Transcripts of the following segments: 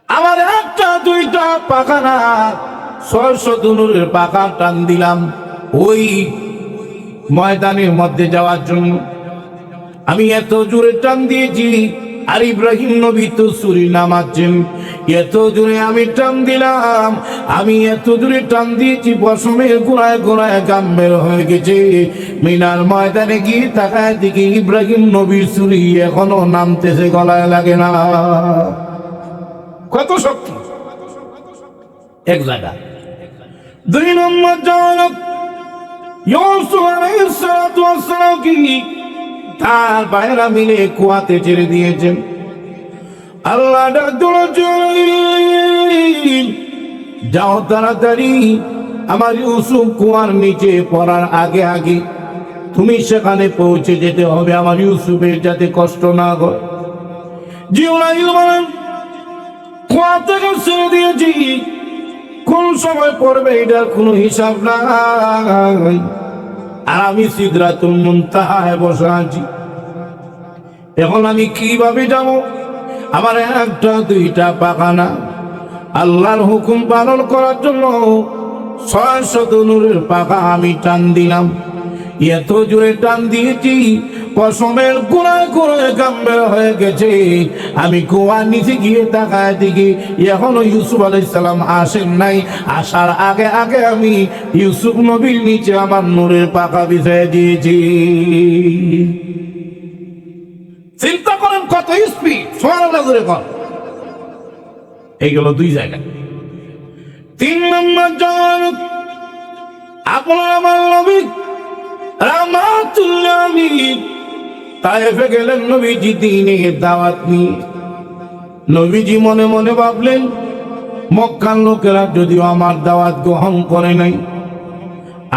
আমার একটা দুইটা পাকা না, 600 নূরের পাকা টান দিলাম ওই ময়দানের মধ্যে যাওয়ার জন্য। আমি এত জোরে টান দিয়েছি, আর ইব্রাহিম নবী তো ছুরি নামাচ্ছেন, এত জোরে আমি টান দিলাম, আমি এত জোরে টান দিয়েছি পশমের গোড়ায় গোড়ায় গাম বের হয়ে গেছে। মিনার ময়দানে গিয়ে তাকায় দেখি ইব্রাহিম নবীর ছুরি এখনো নামতেছে, গলায় লাগে না। কত শক্তি এক জায়গা। 2 নম্বর জনক ইউসুফ আলাইহিস সালাতু ওয়াস সালাম কি তার বাইরা মিলে কুয়াতে ছেড়ে দিয়েছেন। আল্লাহ যাও তাড়াতাড়ি, আমার ইউসুফ কুয়ার নিচে পড়ার আগে আগে তুমি সেখানে পৌঁছে যেতে হবে, আমার ইউসুফের যাতে কষ্ট না হয়। জিবরাইল বলেন, কুয়া থেকে ছেড়ে দিয়েছি, কোন সময় পড়বে এটার কোনো হিসাব নাই, আর আমি সিদরাতুল মুনতাহায় বসে আছি। এখন আমি কিভাবে যাব? আমার একটা দুইটা পাকা না, আল্লাহর হুকুম পালন করার জন্য 600 নূরের পাকা আমি টান দিলাম। এত জোরে টান দিয়েছি পশমের গোড়ায় গোড়ায় গাম বের হয়ে গেছে। আমি কুয়ার নিচে গিয়ে তাকায় দেখি এখনো ইউসুফ আলাইহিস সালাম আসেন নাই। আসার আগে আগে আমি ইউসুফ নবীর নিচে আমার নূরের পাকা বিছিয়ে দিয়েছি। চিন্তা করেন কত স্পিড, সুবহানাল্লাহ জোরে কর। এইগুলো 2 জায়গা। 3 নম্বর জনক আপনার আমার নবী রাহমাতুল্লাহ আলাইহি তায়েফে গেলেন নবীজি দ্বীনের দাওয়াত নিয়ে। নবীজি মনে মনে ভাবলেন, মক্কার লোকেরা যদিও আমার দাওয়াত গ্রহণ করে নাই,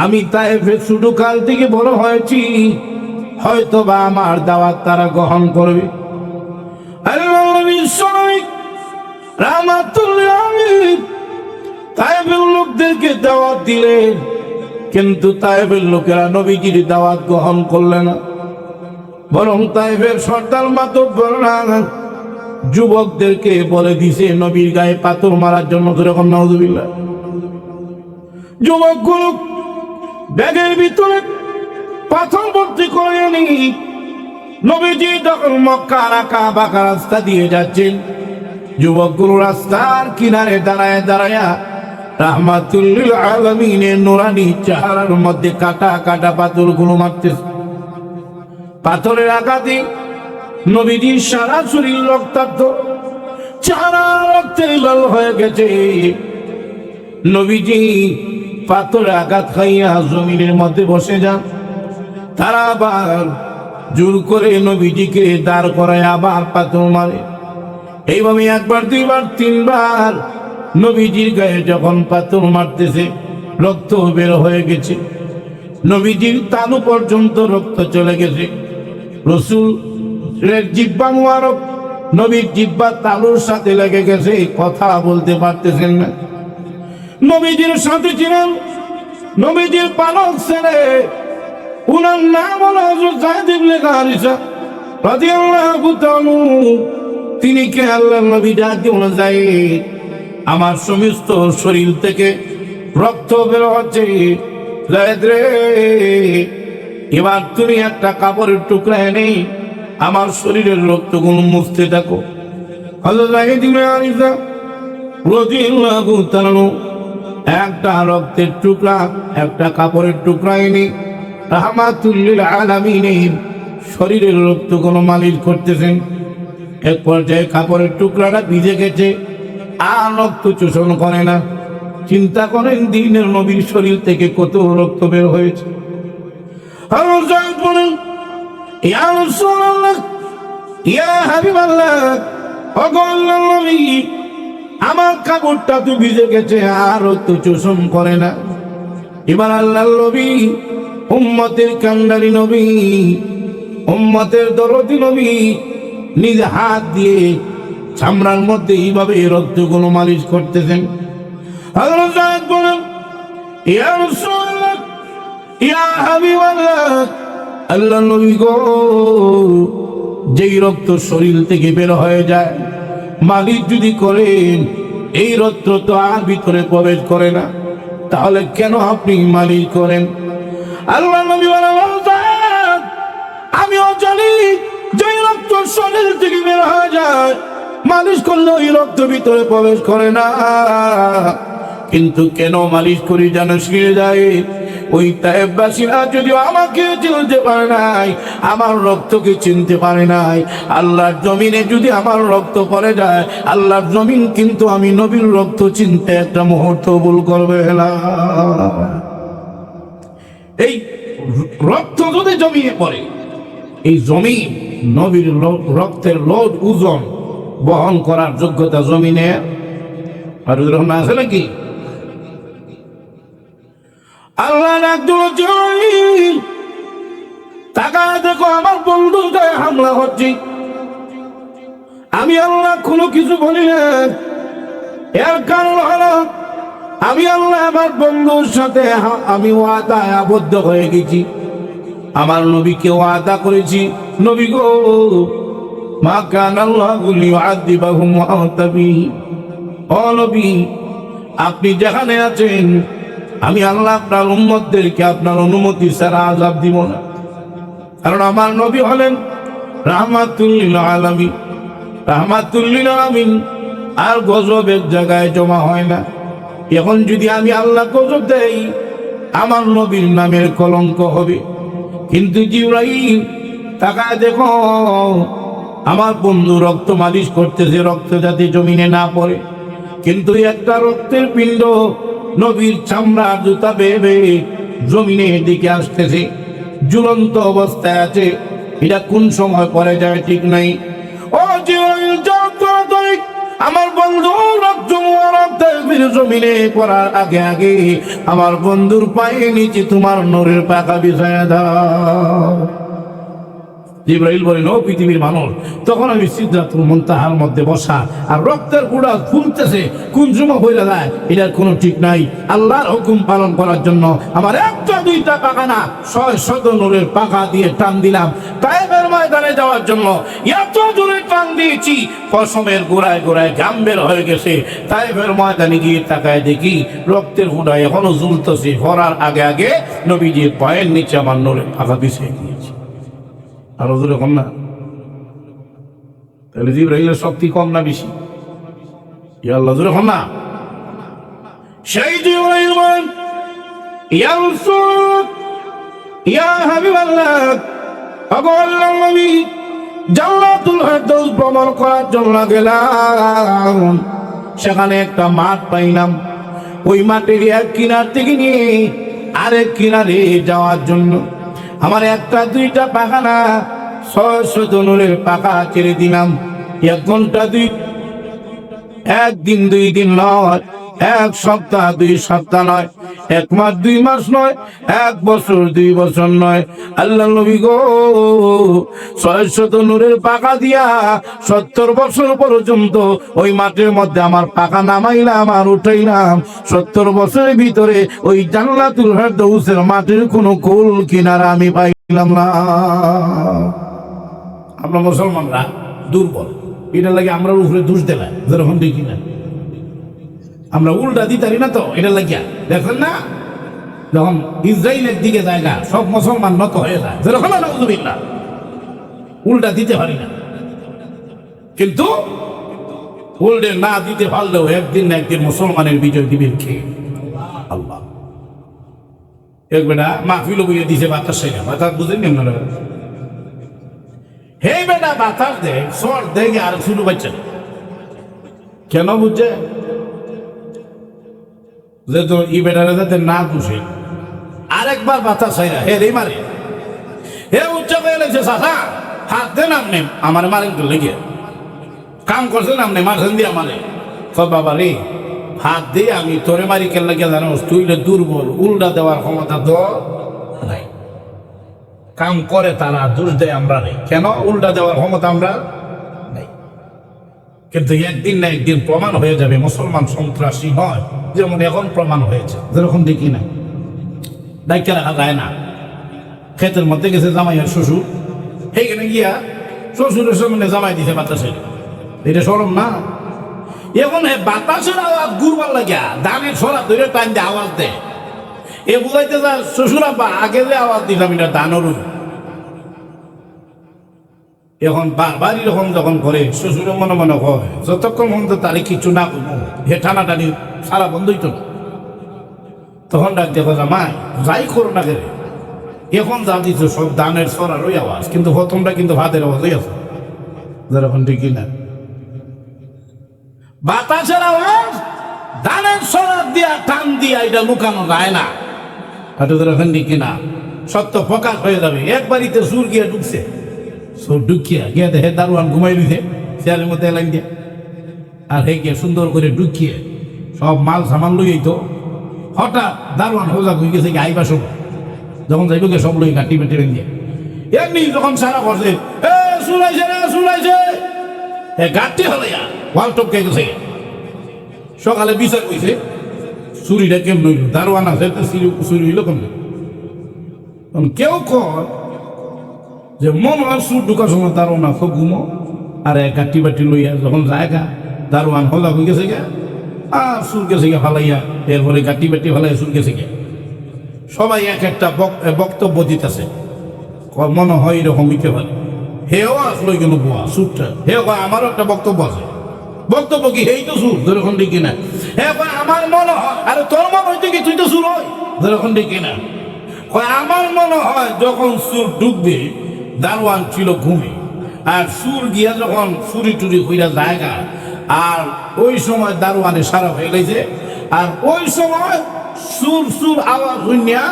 আমি তায়েফে ছোট কাল থেকে বড় হয়েছি, হয়তো বা আমার দাওয়াত তারা গ্রহণ করবে। আল্লাহ নবী সবাই রাহমাতুল্লাহ আলাইহি তায়েফের লোকদেরকে দাওয়াত দিলেন, কিন্তু তায়েফের লোকেরা নবীজির দাওয়াত গ্রহণ করলেন না। বরং তায়েফের সর্দার মাতব্বররা যুবকদেরকে বলে দিছে নবীর গায়ে পাথর মারার জন্য। যেরকম নাউযুবিল্লাহ, যুবকগুলো ব্যাগের ভিতরে পাথর ভর্তি করে নি। নবীজি যখন মক্কা কাবা রাস্তা দিয়ে যাচ্ছেন, যুবকগুলো রাস্তার কিনারে দাঁড়ায় দাঁড়ায়া রাহমাতুল লিল আলামিনের নূরানি চেহারার মধ্যে কাটা কাটা পাথরগুলো মারতেছে। পাথরের আঘাতে নবীজির সারা শরীর রক্তাক্ত, চেহারা রক্তে লাল হয়ে গেছে। নবীজি পাথরে আঘাত খাইয়া জমিনের মধ্যে বসে যান। তারা আবার জোর করে নবীজিকে দাঁড় করায় আবার পাথর মারে। এইভাবে 1 বার 2 বার 3 বার নবীজির গায়ে যখন পাথর মারতেছে, রক্ত বের হয়ে গেছে, নবীজির তালু পর্যন্ত রক্ত চলে গেছে। রাসূলের জিহ্বা মুবারক নবীর জিহ্বা তালুর সাথে লেগে গেছে, কথা বলতে পারতেছেন না। নবীজির সাথে ছিলেন নবীজির পালক ছেলে, উনার নাম হলো হযরত যায়েদ ইবনে হারিসা রাদিয়াল্লাহু তাআলা। তিনি কে আল্লাহর নবী ডাক দিয়ে যায়েদ, আমার সমস্ত শরীর থেকে রক্ত বের হচ্ছে, যায়েদ রে, এবার তুমি একটা কাপড়ের টুকরা এনে আমার শরীরের রক্তগুলো মুছতে থাকো। হযরত যায়েদ ইবনে হারিসা রাদিয়াল্লাহু তাআলা একটা রক্তের টুকরা, একটা কাপড়ের টুকরা এনে রাহমাতুল লিল আলামিনের শরীরের রক্তগুলো মালিশ করতেছেন। এক পর্যায়ে কাপড়ের টুকরাটা ভিজে গেছে, আর রক্ত শোষণ করে না। চিন্তা করেন দ্বীনের নবীর শরীর থেকে কত রক্ত বের হয়েছে। বলেন, ইয়া রাসূলুল্লাহ, ইয়া হাবিবাল্লাহ, ওগো আল্লাহর নবী, আমার কাপড়টা তো ভিজে গেছে, আর রক্ত শোষণ করে না। এবার আল্লাহর নবী, উম্মতের কান্ডারি নবী, উম্মতের দরদি নবী, নিজ হাত দিয়ে চামড়ার মধ্যে এইভাবে রক্তগুলো মালিশ করতেছেন। হযরত যায়েদ বলেন, ইয়া রাসূলুল্লাহ, ইয়া হাবিবাল্লাহ, আল্লাহর নবী গো, যেই রক্ত শরীর থেকে বের হয়ে যায়, মালিশ যদি করেন এই রক্ত তো আর ভিতরে প্রবেশ করে না, তাহলে কেন আপনি মালিশ করেন? আল্লাহ নবী বলেন, আমিও জানি যে রক্ত শরীর থেকে বের হয়ে যায়, মালিশ করলে ওই রক্ত ভিতরে প্রবেশ করে না। কিন্তু কেন মালিশ করি যেন শিখে যায়। ওই তায়েববাসীরা যদিও আমাকে চিনতে পারে নাই, আমার রক্তকে চিনতে পারে নাই, আল্লাহর জমিনে যদি আমার রক্ত পড়ে যায়, আল্লাহর জমিন কিন্তু আমি নবীর রক্ত চিনতে একটা মুহূর্ত ভুল করবে না। এই রক্ত যদি জমিয়ে পড়ে, এই জমিন নবীর রক্তের লোড ওজন বহন করার যোগ্যতা জমিনে আর আছে নাকি? আল্লাহ টাকা দেখো আমার বন্ধুর গায়ে হামলা হচ্ছে, আমি আল্লাহ কোনো কিছু বলি না। এর কারণ হলো আমি আল্লাহ আমার বন্ধুর সাথে আমি ওয়াদায় আবদ্ধ হয়ে গেছি, আমার নবীকে ওয়াদা করেছি, নবী গো মা কানা আল্লাহু লিয়ুআযিবাহুম ওয়া আনতা বিহিম, ও নবী আপনি যেখানে আছেন আমি আল্লাহ আপনার উম্মতদেরকে আপনার অনুমতি ছাড়া আযাব দিব না। কারণ আমার নবী হলেন রাহমাতুল লিল আলামিন, রাহমাতুল লিল আলামিন আর গজব এক জায়গায় জমা হয় না। এখন যদি আমি আল্লাহ গজব দেই আমার নবীর নামের কলঙ্ক হবে। কিন্তু জিবরাইল তাকায় দেখো আমার বন্ধু রক্ত মালিশ করতেছে, রক্ত যাতে জমিনে না পড়ে, কিন্তু একটা রক্তের পিণ্ড নবীর চামড়া জুতা বেয়ে জমিনের দিকে আসতেছে, ঝুলন্ত অবস্থায় আছে। এটা কোন সময় পড়ে যায় ঠিক নাই। ও জিবরাইল যাও তাড়াতাড়ি আমার বন্ধু রক্ত জমিনে পড়ার আগে আগে আমার বন্ধুর পায়ে নিচে তোমার নূরের পাকা বিছায়া দাও। জিবরাইল বলেন, ও পৃথিবীর মানুষ, তখন আমি সিদরাতুল মুনতাহার মধ্যে বসা আর রক্তের গুঁড়া ফুলতেছে, কোন সময় হয়ে যায় এটার কোনো ঠিক নাই। আল্লাহর হুকুম পালন করার জন্য আমার একটা দুইটা পাকা না 600 নূরের পাকা দিয়ে টান দিলাম তায়েফের ময়দানে যাওয়ার জন্য। এত জোরে টান দিয়েছি পশমের গোড়ায় গোড়ায় ঘাম বের হয়ে গেছে। তায়েফের ময়দানে গিয়ে তাকায় দেখি রক্তের গুঁড়া এখনো ঝুলতেছে, হরার আগে আগে নবীজির পায়ের নিচে আমার নূরের পাকা বিছিয়ে দিয়েছে। আর ওজোরে কম না? তাহলে জিবরাইলের শক্তি কম না বেশি? ইয়া আল্লাহ, জোরে কম না? সেই জিবরাইল বলেন, ইয়া রাসূল ইয়া হাবিবাল্লাহ, ওগো আল্লাহর নবী, জান্নাতুল ফেরদৌস ভ্রমণ করার জন্য গেলাম, সেখানে একটা মাঠ পাইলাম। ওই মাঠের এক কিনার থেকে নিয়ে আরেক কিনারে যাওয়ার জন্য আমার একটা দুইটা পাকা না 600 নূরের পাকা ছেড়ে দিলাম। 1 ঘন্টা একদিন 2 দিন নয়, 1 সপ্তাহ 2 সপ্তাহ নয়, 1 মাস 2 মাস নয়, 1 বছর 2 বছর নয়। আল্লাহ নবী গো 600 নূরের পাকা দিয়া 70 বছর পর্যন্ত ওই মাঠের মধ্যে আমার পাকা নামাইলাম আর উঠাইলাম। 70 বছরের ভিতরে ওই জান্নাতুল ফেরদৌসের মাঠের কোনো কুল কিনারা আমি পাইলাম না। আমরা মুসলমানরা দুর্বল, এটা লাগে আমরা উপরে দোষ দিলাম, যেরকম দেখি না আমরা উল্টা দিতারি না তো, এটা লাগিয়া দেখেন না যখন ইসরায়েলের দিকে জায়গা সব মুসলমান নত হয়ে যায়, যেরকম না উল্টা দিতে পারি না। কিন্তু উল্টে না দিতে পারলেও একদিন না একদিন মুসলমানের বিজয় দিবেন কে? আল্লাহ। এক বেটা মাহফিল বইয়ে দিছে বাতাস সেটা বাতাস বুঝেন কেমন? হে বেটা বাতাস দেখ সর দেখে আর শুরু পাচ্ছে কেন বুঝছে? যে তো ই বেটারে যাতে না বুঝে আরেকবার বাতাস হয় হে রে মারে হে উচ্চ হয়ে লেগেছে চাষা হাত দেন আপনি আমার মারেন তো লেগে কাম করছেন আপনি মারছেন দিয়ে আমারে সব বাবা রে হাত দিয়ে আমি তোরে মারি কেন লাগিয়ে জানো তুই দুর্বল, উল্টা দেওয়ার ক্ষমতা তো নাই। কাম করে তারা, দোষ দেয় আমরা নেই। কেন? উল্টা দেওয়ার ক্ষমতা আমরা নাই। কিন্তু একদিন না একদিন প্রমাণ হয়ে যাবে মুসলমান সন্ত্রাসী নয়, যেমন এখন প্রমাণ হয়েছে, যেরকম দেখি না দায়িত্ব রাখা যায় না। ক্ষেতের মধ্যে গেছে জামাইয়ের শ্বশুর, সেইখানে গিয়া শ্বশুরের সামনে জামাই দিছে বাতাসে এটা সরম না? এখন বাতাসের আওয়াজ ঘুরবার লাগিয়া ধানের সরা ধরে টান দিয়ে আওয়াজ দেয়, এ বুঝাইতে যা শ্বশুর আব্বা আগে যে আওয়াজ দিলাম এটা দানরু। এখন বারবারই রকম যখন করে শ্বশুরে মনে মনে হয় যতক্ষণ মধ্যে তারে কিছু না করবো হে টানাটানি সারা বন্ধই তো। তখন ডাক দেখো জামাই যাই করো না কেন, এখন যা দিচ্ছ সব দানের সরারই আওয়াজ, কিন্তু প্রথমটা কিন্তু ভাতের আওয়াজই আছে যেরকম ঠিকই না। বাতাসের আওয়াজ ধানের সরা দিয়া টান দিয়া এটা লুকানো যায় না, এটা যেরকম ঠিকই না। সত্য প্রকাশ হয়ে যাবে। একবারিতে সুর গিয়া ঢুকছে, সুর ঢুকিয়া গিয়া দেখে দারোয়ান ঘুমাই দিছে শিয়ালের মধ্যে এলাইন দিয়া, আর হে গিয়ে সুন্দর করে ঢুকিয়ে সব মাল সামান লইয়াই তো হঠাৎ দারোয়ান হোজা হয়ে গেছে কি আইবা সব, যখন যাইব গিয়ে সব লই কাটি পেটে দিয়ে এমনি যখন সারা করছে এ শুনাইছে রে শুনাইছে, এ গাঁটটি হলাইয়া ওয়াল টপকে গেছে। সকালে বিচার কইছে চুরিটা কেমন হইল, দারোয়ান আছে চুরি হইল কেমন। কেউ কয় যে মন হয় সুর ঢুকার সময় দারোয়ান আছে ঘুমো, আর এক গাঁটি বাটি লইয়া যখন জায়গা দারোয়ান হোজা হয়ে গেছে গা আর সুর গেছে গিয়া ফালাইয়া, এরপরে গাঁটি বাটি ফালাইয়া সুর গেছে গিয়া। সবাই এক একটা বক্তব্য দিতেছে, মনে হয় এরকম হইতে পারে। হেও আসলো কেন বোয়া সুরটা, হে কয় আমারও একটা বক্তব্য আছে। বক্তব্য কি? এই তো সুর যেরকম ঠিক কিনা। হে কয় আমার মনে হয়, আরে তোর মনে হইতে কি তুই তো সুর হয় যেরকম ঠিক কিনা। কয় আমার মনে হয় যখন সুর ঢুকবে দারোয়ান ছিল ঘুমে, আর সুর গিয়া যখন চুরি টুরি হইয়া জায়গা, আর ওই সময় দারোয়ানে সারা হয়ে গেছে, আর ওই সময় সুর সুর আওয়াজ হইয়া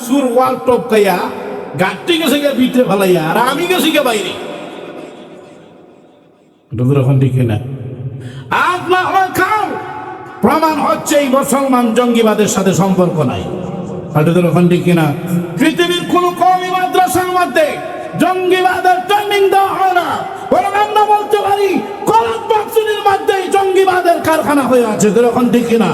সুর ওয়াল টপকাইয়া গাঁটটি গেছে গিয়ে ভিতরে ফেলাইয়া, আর আমি গেছি গিয়ে বাইরে। এখন ঠিক না। আজ না হয় খাও, প্রমাণ হচ্ছে এই মুসলমান জঙ্গিবাদের সাথে সম্পর্ক নাই। এখন ঠিক না। পৃথিবীর কোন কওমি মাদ্রাসার মধ্যে জঙ্গিবাদের ট্রেনিং দেওয়া হয় না, বরং আমরা বলতে পারি কলম বক্সির মধ্যে জঙ্গিবাদের কারখানা হয়ে আছে। এখন ঠিক না।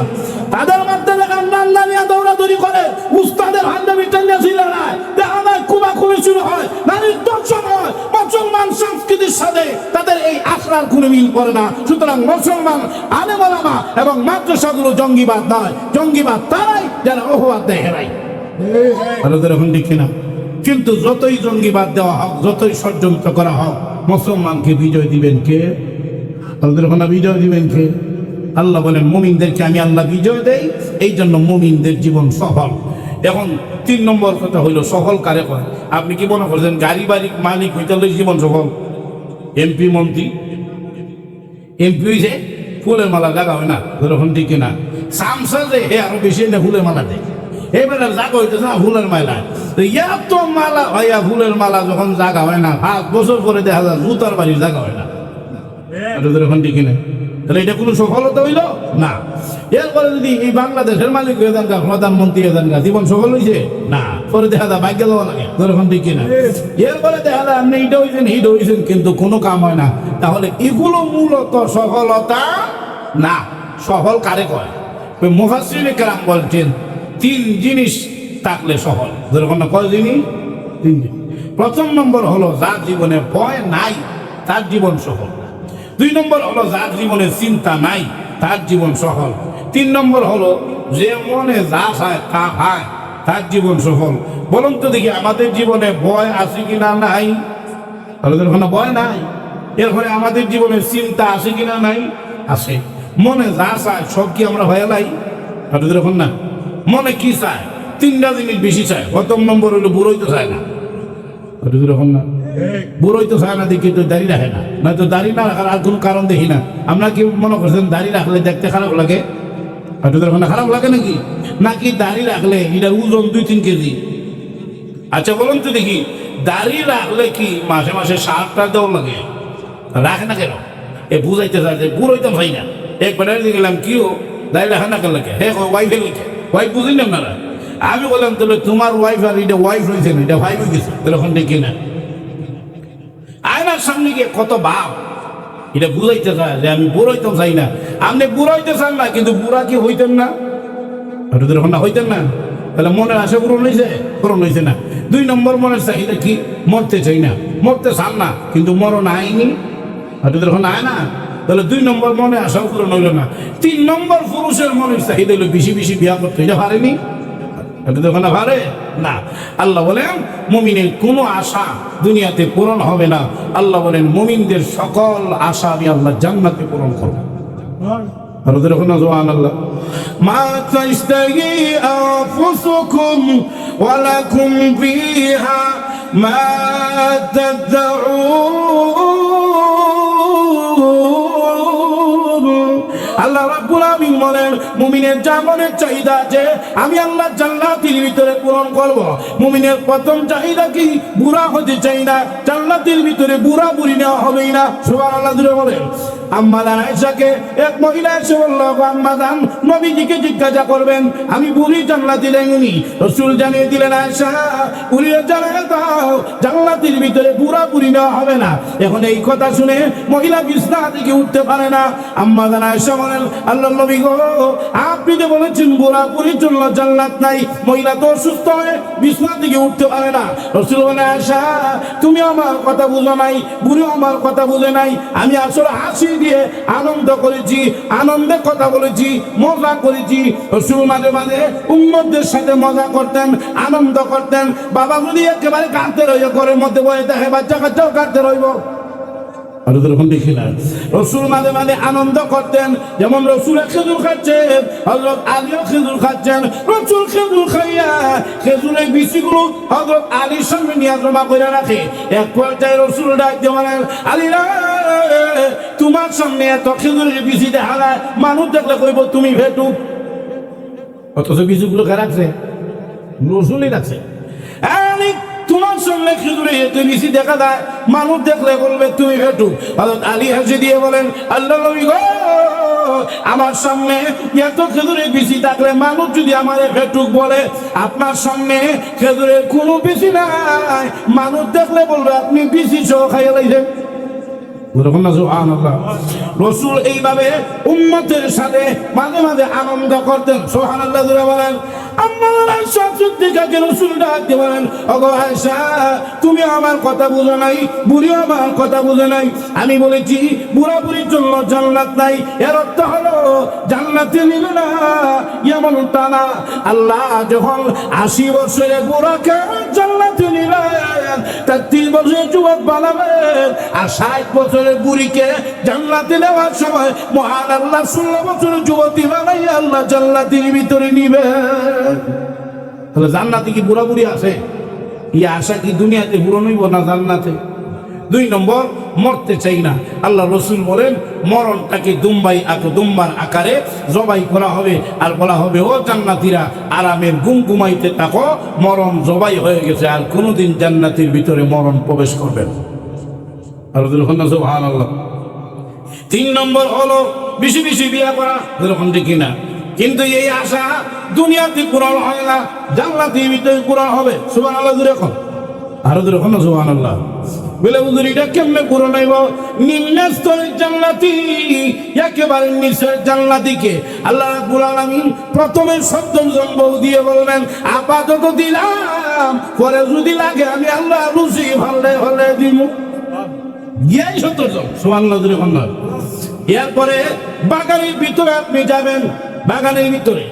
তাদের মধ্যে দেখেন নান্না নিয়ে দৌড়াদৌড়ি করে, উস্তাদের হান্ডাবি টান্ডা ছিল না, দেখা যায় কুবাকুবি শুরু হয়, নারীর দর্শন হয়। মুসলমান সংস্কৃতির সাথে তাদের এই আখড়ার কোনো মিল করে না। সুতরাং মুসলমান আলেম ওলামা এবং মাদ্রাসাগুলো জঙ্গিবাদ নয়, জঙ্গিবাদ তারাই যারা অপবাদ দেয় হেরাই। এখন ঠিক না। কিন্তু যতই জঙ্গিবাদ দেওয়া হোক, যতই ষড়যন্ত্র করা হোক, মুসলমানকে বিজয় দিবেন কে? বিজয় দিবেন কে? আল্লাহ বলেন মুমিনদেরকে আমি আল্লাহ বিজয় দেই, এই জন্য মুমিনদের জীবন সফল। এখন ৩ নম্বর কথা হইল সফল কারে কয়? আপনি কি মনে করছেন গাড়ি বাড়ি মালিক হইতে হলে জীবন সফল? এমপি মন্ত্রী, এমপি হয়েছে ফুলের মালা জাগা হয় না, যখন ঠিক না। সামসা যে হে আরো বেশি না ফুলের মালা দেয়, এবারে জাগা হইতেছে না ফুলের মালা। এত মালা ভাইয়া ফুলের মালা যখন জাগা হয় না, 5 বছর পরে দেখা যায় জুতার বাড়ির জাগা হয় না, যখন ঠিক না। তাহলে এটা কোনো সফলতা হইল না। এরপরে যদি এই বাংলাদেশের মালিক হয়ে যান, প্রধানমন্ত্রী হয়ে যান, জীবন সফল হয়েছে না। পরে দেখা যায় ভাগ্য দেওয়া লাগে, যখন ঠিক কিনা। এরপরে দেখা যায় আপনি এটা হয়েছেন হিট হয়েছেন, কিন্তু কোনো কাম হয় না। তাহলে এগুলো মূলত সফলতা না। সফল কারে কয়? মুফাসসিরিনে কেরাম বলছেন 3 জিনিস থাকলে সফল। যেরকম না, কয় জিনিস? 3 জিনিস। প্রথম নম্বর হলো যার জীবনে ভয় নাই তার জীবন সফল। 2 নম্বর হলো যার জীবনে চিন্তা নাই তার জীবন সফল। 3 নম্বর হলো যে মনে যা চায় তা হয় তার জীবন সফল। বলুন তো দেখি আমাদের জীবনে ভয় আছে কিনা? নাই। ওখানে ভয় নাই। এরপরে আমাদের জীবনে চিন্তা আছে কিনা? নাই, আছে। মনে যা চায় সব কি আমরা ভয় লাই? এখন না। মনে কি চায়? 3টা জিনিস বেশি চায়। প্রথম নম্বর হলো বুড়োই তো চায় না, এরকম না। বুড়োই তো চায় না দেখি তো দাড়ি রাখে না, নয়তো দাড়ি না রাখার আর কোনো কারণ দেখি না। আমরা কি মনে করছেন দাড়ি রাখলে দেখতে খারাপ লাগে? খারাপ লাগে নাকি? নাকি দাড়ি রাখলে এটার ওজন 2-3 কেজি? আচ্ছা বলুন তো দেখি, দাড়ি রাখলে কি মাসে মাসে সারটা দেওয়া লাগে? রাখে না কেন? এ বুঝাইতে চায় যে বুড়োই তো ভাই না। একবার গেলাম কি ও দাড়ি রাখে না কেন লাগে? হ্যাঁ ওয়াইফে লিখে, ওয়াইফ বুঝলি না আপনারা। আমি বললাম তাহলে তোমার ওয়াইফ আর এটা ওয়াইফ হয়েছে না, এটা ভাই হয়ে গেছে। তখন দেখি না আয়নার সামনে গিয়ে কত ভাব, এটা বুঝাইতে চায় যে আমি বুড়াইতে চাই না। আপনি বুড়াইতে চান না, কিন্তু বুড়া কি হইতেন না? না হইতেন না। তাহলে মনের আশা পূরণ হয়েছে? পূরণ হয়েছে না। 2 নম্বর মনের চাহিদা কি? মরতে চাই না। মরতে চান না, কিন্তু মরণ আইনি। এখন আয় না, তাহলে 2 নম্বর মনে আশাও পূরণ হইল না। 3 নম্বর পুরুষের মনের চাহিদা হইলো বেশি বেশি বিয়া করতে, এটা পারেনি, এটা তো ওখানে পারে না। আল্লাহ বলেন মুমিনের কোনো আশা দুনিয়াতে পূরণ হবে না। আল্লাহ বলেন মুমিনদের সকল আশা আমি আল্লাহ জান্নাতে পূরণ করব। আর ওদের ওখানে সুবহানাল্লাহ, মা তাশতাহি আনফুসুকুম ওয়া লাকুম ফিহা মা তাদউন। আল্লাহ রাব্বুল আলামিন বলেন মুমিনের যা মনের চাহিদা আছে আমি আল্লাহ জান্নাতের ভিতরে পূরণ করব। মুমিনের প্রথম চাহিদা কি? বুড়া হতে চাই না, জান্নাতের ভিতরে বুড়া বুড়ি নেওয়া হবেই না। সুবহানাল্লাহ জুড়ে বলেন। আম্মা জান আয়েশাকে এক মহিলা এসে বলল, আম্মা জান নবীজিকে জিজ্ঞাসা করবেন আমি বুড়ি জান্নাতে যাইনি। রাসূল জানিয়ে দিলেন, আয়েশা বুড়িরা জানিয়ে দাও জান্নাতের ভিতরে বুড়া বুড়ি নেওয়া হবে না। এখন এই কথা শুনে মহিলা বিছনা থেকে উঠতে পারে না। আম্মা জান আয়েশা বলেন, আল্লাহর নবী গো আপনি যে বলেছেন বুড়া বুড়ির জন্য জান্নাত নাই, মহিলা তো অসুস্থ হয়ে বিছনা থেকে উঠতে পারে না। রাসূল বলেন, আয়েশা তুমি আমার কথা বুঝো নাই, বুড়ি আমার কথা বুঝে নাই। আমি আসলে হাসি দিয়ে আনন্দ করেছি, আনন্দে কথা বলেছি, মজা করেছি। রাসূল মাঝে মাঝে উম্মতদের সাথে মজা করতেন, আনন্দ করতেন। বাবা যদি একেবারে কাঁদতে রইব, ঘরের মধ্যে বসে দেখে বাচ্চা কাচ্চাও কাঁদতে রইব, আর ওরকম দেখি না। রাসূল মাঝে মাঝে আনন্দ করতেন, যেমন রাসূল খেজুর খাচ্ছেন, হযরত আলীও খেজুর খাচ্ছেন। রাসূল খেজুর খাইয়া খেজুরের বিচিগুলো হযরত আলীর সামনে নিয়ে জমা করে রাখে। এক পর্যায়ে রাসূল ডাক দিয়ে বলেন, আলী রে তোমার সামনে এত খেজুরের বিচি দেখা যায়, মানুষ দেখলে কইব তুমি ভেটু, অথচ বিচিগুলো কে রাখছে? রাসূলই রাখছে। তোমার সামনে খেজুরে এত বেশি দেখা যায়, মানুষ দেখলে বলবে তুমি ভেটু। হযরত আলী হেসে দিয়ে বলেন, আল্লাহর নবী গো আমার সামনে এত খেজুরের বিচি থাকলে মানুষ যদি আমারে ভেটুক বলে, আপনার সামনে খেজুরের কোনো বিচি নাই, মানুষ দেখলে বলবে আপনি বিচি সহ খাইয়া লাইছেন। রাসূল এইভাবে উম্মতের সাথে মাঝে মাঝে আনন্দ করতেন। সুবহানাল্লাহ বলেন। তুমি আমার কথা বুঝো নাই, বুড়ি আমার কথা বুঝে নাই। আমি বলেছি বুড়া বুড়ির জন্য জান্নাত নাই, এর অর্থ হলো জান্নাতে নিবে না এমন তা না। আল্লাহ যখন 80 বছরের বুড়াকে জান্নাতে নিবেন, 30 বছরের যুবক বানাবেন, আর 60 বছরের বুড়িকে জান্নাতে নেওয়ার সময় মহান আল্লাহ 16 বছরের যুবতী বানাই আল্লাহ জান্নাতের ভিতরে নিবেন। তাহলে জান্নাতে কি বুড়া বুড়ি আছে? এই আশা কি দুনিয়াতে পূরণ হইব না জান্নাতে? 2 নম্বর, মরতে চাই না। আল্লাহ রাসূল বলেন মরণটাকে দুম্বার আকারে জবাই করা হবে, আর বলা হবে ও জান্নাতীরা আরামের ঘুম ঘুমাইতে থাকো, মরণ জবাই হয়ে গেছে, আর কোনোদিন জান্নাতের ভিতরে মরণ প্রবেশ করবেন। আর সুবহানাল্লাহ। 3 নম্বর হলো বেশি বেশি বিয়া করা, এরকম দেখি না। কিন্তু এই আশা দুনিয়াতে পূরণ হয় না, জান্নাতের ভিতরে পূরণ হবে। সুবহানাল্লাহ যখন আরো যখন সুবহানাল্লাহ বলে হুজুর এটা কেমনে পূরণ হইব? নিম্নস্তরের জান্নাতি একেবারে নিচের জান্নাতিকে আল্লাহ রাব্বুল আলামিন প্রথমে 70 জন বউ দিয়ে বলবেন আপাতত দিলাম, পরে যদি লাগে আমি আল্লাহ রুচি ভালো হলে দিব। গিয়াই 70 জন। সুবহানাল্লাহ যখন এরপরে বাগানের ভিতরে আপনি যাবেন, বাগানের ভিতরে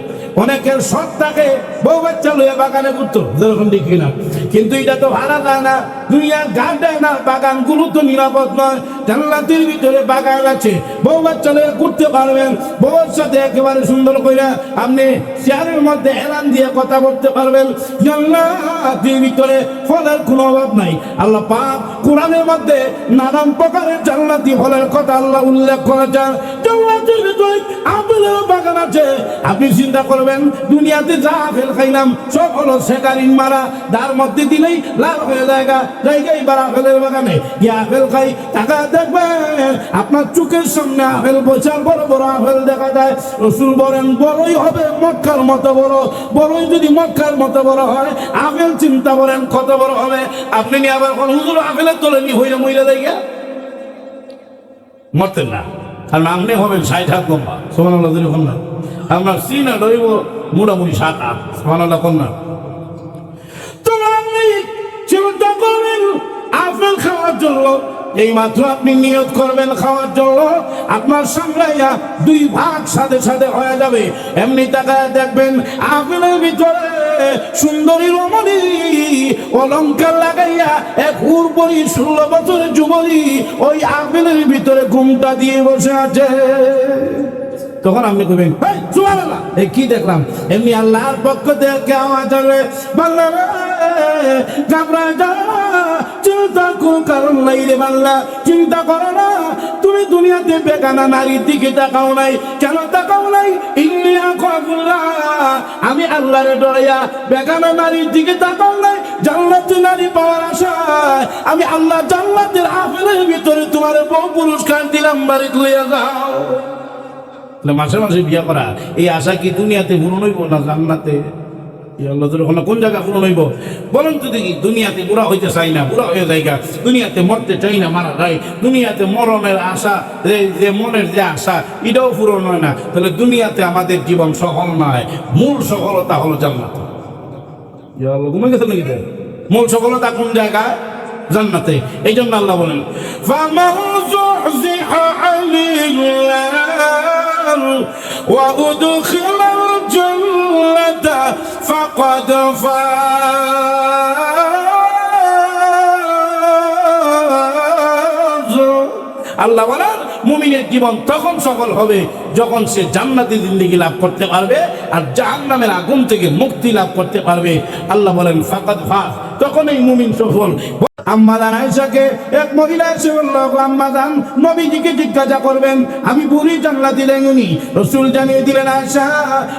অনেকের শখ থাকে বউ বাচ্চা লইয়া বাগানে ঘুরতো, যেরকম দেখি না। কিন্তু এটা তো ভাড়া যায় না, দুনিয়ার ঘাট দেয় না, বাগানগুলো তো নিরাপদ নয়। জান্নাতের ভিতরে বাগান আছে, বউ বাচ্চা লইয়া ঘুরতে পারবেন, বউর সাথে একেবারে সুন্দর করে আপনি চেয়ারের মধ্যে এলান দিয়ে কথা বলতে পারবেন। জান্নাতের ভিতরে ফলের কোনো অভাব নাই। আল্লাহ পাক কোরআনের মধ্যে নানান প্রকারের জান্নাতি ফলের কথা আল্লাহ উল্লেখ করেছেন। জান্নাতের ভিতরে আপেলের বাগান আছে। আপনি চিন্তা করবেন দুনিয়াতে যা আপেল খাইলাম সব হলো সেকারিং মারা, তার মধ্যে দিলেই লাল হয়ে জায়গায় বার আপেলের বাগানে গিয়ে আপেল খাই, টাকা দেখবেন আপনার চোখের সামনে আপেল বছর বড় বড় আপেল দেখা যায়। রাসূল বলেন বড়ই হবে মক্কার মতো বড়, বড়ই যদি মক্কার মতো বড় হয় আপেল চিন্তা করেন কত বড় হবে। আপনি নিয়ে আবার হুজুর আপেলের তোলে নি হইলে মহিলা দেখা মরতেন না, কারণ আপনি হবেন 60 হাত লম্বা। সুবহানাল্লাহ কন্যা আমরা সিনা রইব মোটামুটি 7 হাত। সুবহানাল্লাহ কন্যা তোমরা আপনি চিন্তা করবেন আপেল খাওয়ার জন্য এই মাত্র আপনি নিয়ত করবেন খাওয়ার জন্য, আপনার সামলাইয়া 2 ভাগ সাথে সাথে হয়ে যাবে। এমনি তাকায় দেখবেন আপেলের ভিতরে সুন্দরী রমণী অলংকার লাগাইয়া এক হুরপরি 16 বছরের যুবতী ওই আপেলের ভিতরে ঘুমটা দিয়ে বসে আছে। তখন আপনি কইবেন সুবহানাল্লাহ, এই কি দেখলাম? এমনি আল্লাহর পক্ষ থেকে আওয়াজ আসবে, বান্দা রে ঘাবড়ায় যা, চিন্তা কোনো কারণ নাই রে বান্দা, চিন্তা করো না। তুমি দুনিয়াতে বেগানা নারীর দিকে তাকাও নাই, কেন তাকাও নাই? ইন্নী আখাফুল্লাহ, আমি আল্লাহরে ডরাইয়া বেগানা নারীর দিকে তাকাও নাই। জান্নাতি নারী পাওয়ার আশায় আমি আল্লাহ জান্নাতের আপেলের ভিতরে তোমার বউ পুরস্কার দিলাম, বাড়ি লইয়া যাও। মাসে মাসে বিয়া করা এই আশা কি দুনিয়াতে পূরণ হইব না জান্নাতে? কোন জায়গা পূরণ হইব বলেন তো দেখি? দুনিয়াতে বুড়া হইতে চাই না, বুড়া হয়ে যায়গা। দুনিয়াতে মরতে চাই না, মারা যায়। দুনিয়াতে মরণের আশা, যে মনের যে আশা, এটাও পূরণ হয় না। তাহলে দুনিয়াতে আমাদের জীবন সফল নয়। মূল সফলতা হলো জান্নাত। ঘুমে গেছে নাকি? মূল সফলতা কোন জায়গায়? জান্নাতে। এই জন্য আল্লাহ বলেন وأدخل الجنة فقد فاز। আল্লাহ বলেন মুমিনের জীবন তখন সফল হবে যখন সে জান্নাতি জিন্দেগি লাভ করতে পারবে আর জাহান্নামের আগুন থেকে মুক্তি লাভ করতে পারবে। আল্লাহ বলেন ফাকাদ ফাজ, তখনই মুমিন সফল। আম্মা জান আয়েশাকে এক মহিলা এসে বলল, আম্মা জান নবীজিকে জিজ্ঞাসা করবেন আমি বুড়ি জান্নাতি দেখিনি। রাসূল জানিয়ে দিলেন, আয়েশা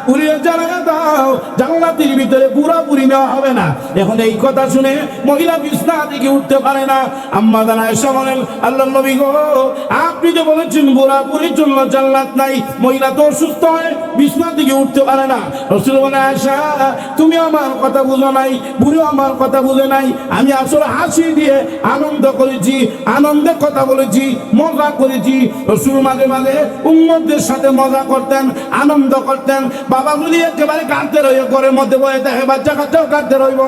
বুড়ির জানালা দাও, জান্নাতের ভিতরে বুড়া বুড়ি নেওয়া হবে না। এখন এই কথা শুনে মহিলা বিছনা থেকে উঠতে পারে না। আম্মা জান আয়েশা বলেন, আল্লাহর নবী গো, আপনি যে বলেছেন বুড়া বুড়ির জন্য জান্নাত নাই, মহিলা তো অসুস্থ হয়ে বিছনা থেকে উঠতে পারে না। রাসূল বলেন, আয়েশা তুমি আমার কথা বুঝো নাই, বুড়িও আমার কথা বুঝে নাই। আমি আসলে হাসি দিয়ে আনন্দ করেছি, আনন্দের কথা বলেছি, মজা করেছি। রাসূল মাঝে মাঝে উম্মতদের সাথে মজা করতেন, আনন্দ করতেন। বাবা যদি একেবারে কাঁদতে রইব, ঘরের মধ্যে বয়ে দেখে বাচ্চা কাচ্চাও কাঁদতে রইব।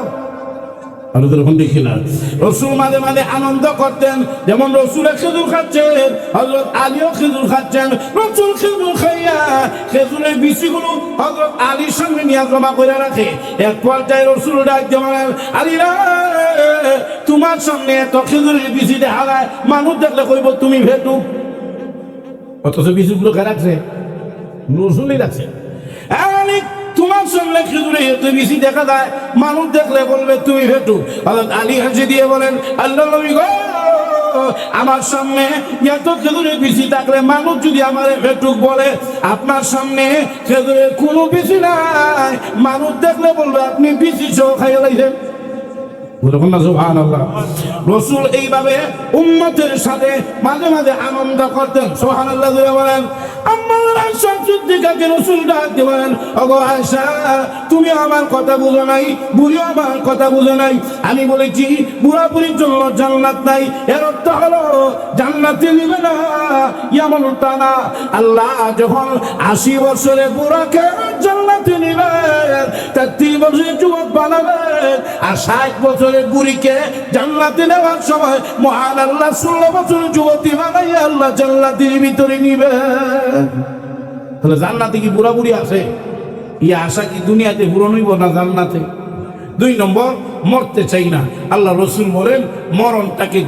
রসুল মাঝে মাঝে আনন্দ করতেন, যেমন রসুলের খেজুর খাচ্ছেন, হযরত আলীও খেজুর খাচ্ছেন। রসুল খেজুর খাইয়া খেজুরের বিচিগুলো হযরত আলীর সামনে নিয়ে জমা করে রাখে। এক পর্যায়ে রসুল ডাক বলেন, আলী রে, তোমার সামনে এত খেজুরের বিচি দেখা যায়, মানুষ দেখলে কইব তুমি ভেটু। অথচ বিচিগুলো কে রাখছে? রসুলই রাখছে। তোমার সামনে খেজুরে এত বেশি দেখা যায়, মানুষ দেখলে বলবে তুমি ভেটু। হযরত আলী হাসি দিয়ে বলেন, আল্লাহর নবী গো, আমার সামনে এত খেজুরের বিচি থাকলে মানুষ যদি আমার ভেটুক বলে, আপনার সামনে খেজুরের কোনো বিচি নাই, মানুষ দেখলে বলবে আপনি বিচি সহ খাইয়ে লাইছেন। রসুল এইভাবে উম্মতের সাথে মাঝে মাঝে আনন্দ করতেন। সুবহানাল্লাহ বলেন। তুমি আমার কথা বুঝো নাই, বুড়িও আমার কথা বুঝো নাই। আমি বলেছি বুড়া বুড়ির জন্য জান্নাত নাই, এর অর্থ হলো জান্নাতে নিবে না, এমন তা না। আল্লাহ যখন 80 বছরে বুড়াকে জান্নাতে নিবেন, 33 বছরের যুবক বানাবেন, আর 60 বছরের বুড়িকে জান্নাতে নেওয়ার সময় মহান আল্লাহ 16 বছরের যুবতী বানাই আল্লাহ জান্নাতের ভিতরে নিবেন। তাহলে জান্নাতে কি বুড়া বুড়ি আছে? এই আশা কি দুনিয়াতে পূরণ হইব না জান্নাতে? 2 নম্বর, মরতে চাই না। আল্লাহ রসুল বলেন মরণটাকে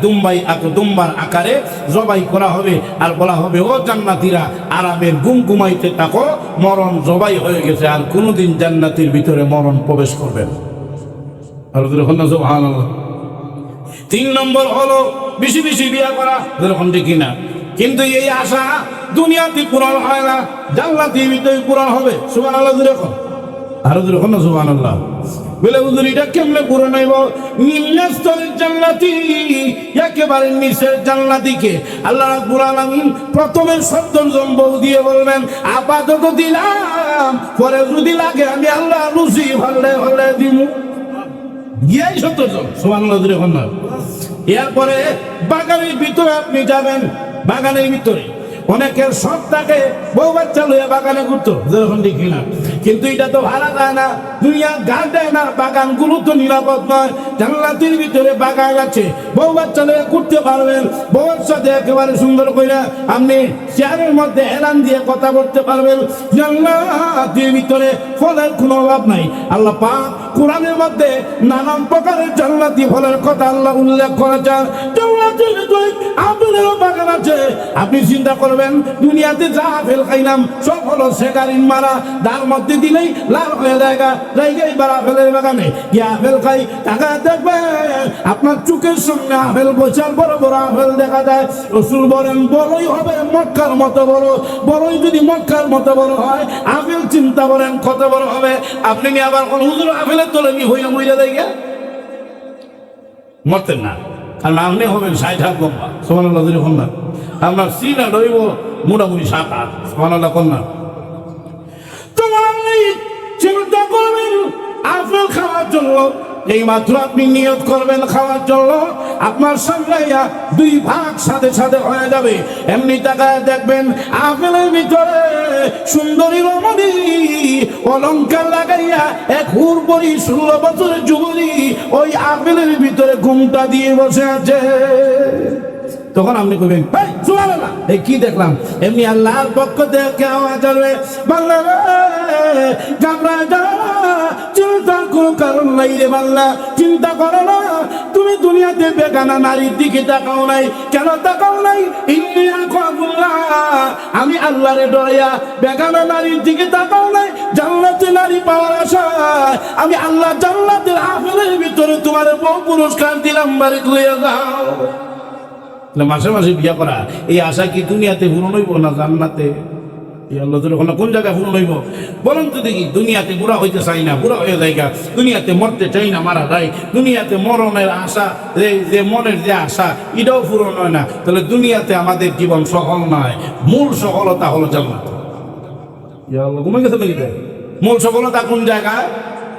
দুম্বার আকারে জবাই করা হবে, আর বলা হবে ও জান্নাতীরা আরামের ঘুম ঘুমাইতে থাকো, মরণ জবাই হয়ে গেছে, আর কোনোদিন জান্নাতের ভিতরে মরণ প্রবেশ করবে না। আর সুবহানাল্লাহ। 3 নম্বর হলো বেশি বেশি বিয়া করা, যেরকম দেখি না। কিন্তু এই আশা দুনিয়াতে পূরণ হয় না, জান্নাতের ভিতরে পূরণ হবে। সুবহানাল্লাহ। যেরকম আরো যেরকম না সুবহানাল্লাহ বলে হুজুর এটা কেমনে পূরণ হইব? নিম্নস্তরের জান্নাতি, একেবারে নিচের জান্নাতিকে আল্লাহ রাব্বুল আলামিন প্রথমে 70 জন বউ দিয়ে বলবেন আপাতত দিলাম, পরে যদি লাগে আমি আল্লাহ রুচি ভালো হলে দিব। গিয়াই 70 জন। সুবহানাল্লাহ। যেরকম না। এরপরে বাগানের ভিতরে আপনি যাবেন, বাগানের ভিতরে অনেকের সব থাকে বউ বাচ্চা লইয়া বাগানে ঘুরতো, যেরকম দেখি না। কিন্তু এটা তো ভাড়া যায় না, দুনিয়া গার্ডেন আর বাগানগুলো তো নিরাপদ নয়। জান্নাতের ভিতরে বাগান আছে, বউ বাচ্চা নিয়ে করতে পারবেন, বউয়ের সাথে একেবারে সুন্দর করে আপনি চেয়ারের মধ্যে এলান দিয়ে কথা বলতে পারবেন। জান্নাতের ভিতরে ফলের কোনো অভাব নাই। আল্লাহ পাক কোরআনের মধ্যে নানান প্রকারের জান্নাতি ফলের কথা আল্লাহ উল্লেখ করেছেন। জান্নাতের ভিতরে আপেলের বাগান আছে। আপনি চিন্তা করবেন দুনিয়াতে যা আপেল খাইলাম সব হলো সেকারিন মারা, তার মধ্যে দিলেই লাল হয়ে জায়গায় আপেলের বাগানে কি আপেল খাই টাকা দেখবেন আপনার চোখের সামনে আপেল বছর বড় বড় আপেল দেখা যায়। রসুল বলেন বড়ই হবে মক্কার মতো বড়, বড়ই যদি মক্কার মতো বড় হয় আপেল চিন্তা করেন কত বড় হবে। আপনি নিয়ে আবার কোন হুজুর আপেলের তোলে নি হইয়া মইরা দেখে মরতেন না, কারণ আপনি হবেন 60 হাত লম্বা। সুবহানাল্লাহ যখন না আপনার সিনা রইব মোটামুটি 7 হাত। সুবহানাল্লাহ কন্যা তোমার চিন্তা করবেন আপেল খাওয়ার জন্য, এই মাত্র আপনি নিয়ত করবেন খাওয়ার জন্য আপনার সামনে 2 ভাগ সাথে সাথে হয়ে যাবে। এমনি তাকায় দেখবেন আপেলের ভিতরে সুন্দরী রমণী অলংকার লাগাইয়া এক হুরবরি 16 বছরের যুবতী ওই আপেলের ভিতরে ঘুমটা দিয়ে বসে আছে। তখন আপনি কইবেন এই সুবহানাল্লাহ এই কি দেখলাম? এমনি আল্লাহর পক্ষ থেকে আওয়াজ আসবে বান্দা ঘাবড়ায় যাও না, চিন্তার কোনো কারণ নাই রে বান্দা, চিন্তা করো না। তুমি দুনিয়াতে বেগানা নারীর দিকে তাকাও নাই, কেন তাকাও নাই? ইন্নী আখাফুল্লাহ, আমি আল্লাহরে ডরাইয়া বেগানা নারীর দিকে তাকাও নাই। জান্নাতে নারী পাওয়ার আশায় আমি আল্লাহ জান্নাতের আপেলের ভিতরে তোমার বউ পুরস্কার দিলাম, বাড়ি লইয়া যাও। মাসে মাসে বিয়া করা এই আশা কি দুনিয়াতে পূরণ হইব না জান্নাতে? কোন জায়গায় পূরণ হইব বলুন তো দেখি? দুনিয়াতে বুড়া হইতে চাই না, বুড়া হয়ে জায়গা, দুনিয়াতে মরতে চাই না, মারা যায়, দুনিয়াতে মরণের আশা, যে মনের যে আশা এটাও পূরণ হয় না, তাহলে দুনিয়াতে আমাদের জীবন সফল নয়। মূল সফলতা হলো জান্নাত। ঘুমে গেছে নাকি? মূল সফলতা কোন জায়গায়?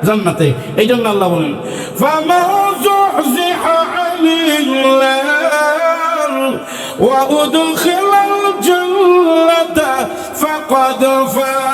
জান্নাতে। এই জন্য আল্লাহ বলেন وأدخل الجنة فقد فاز।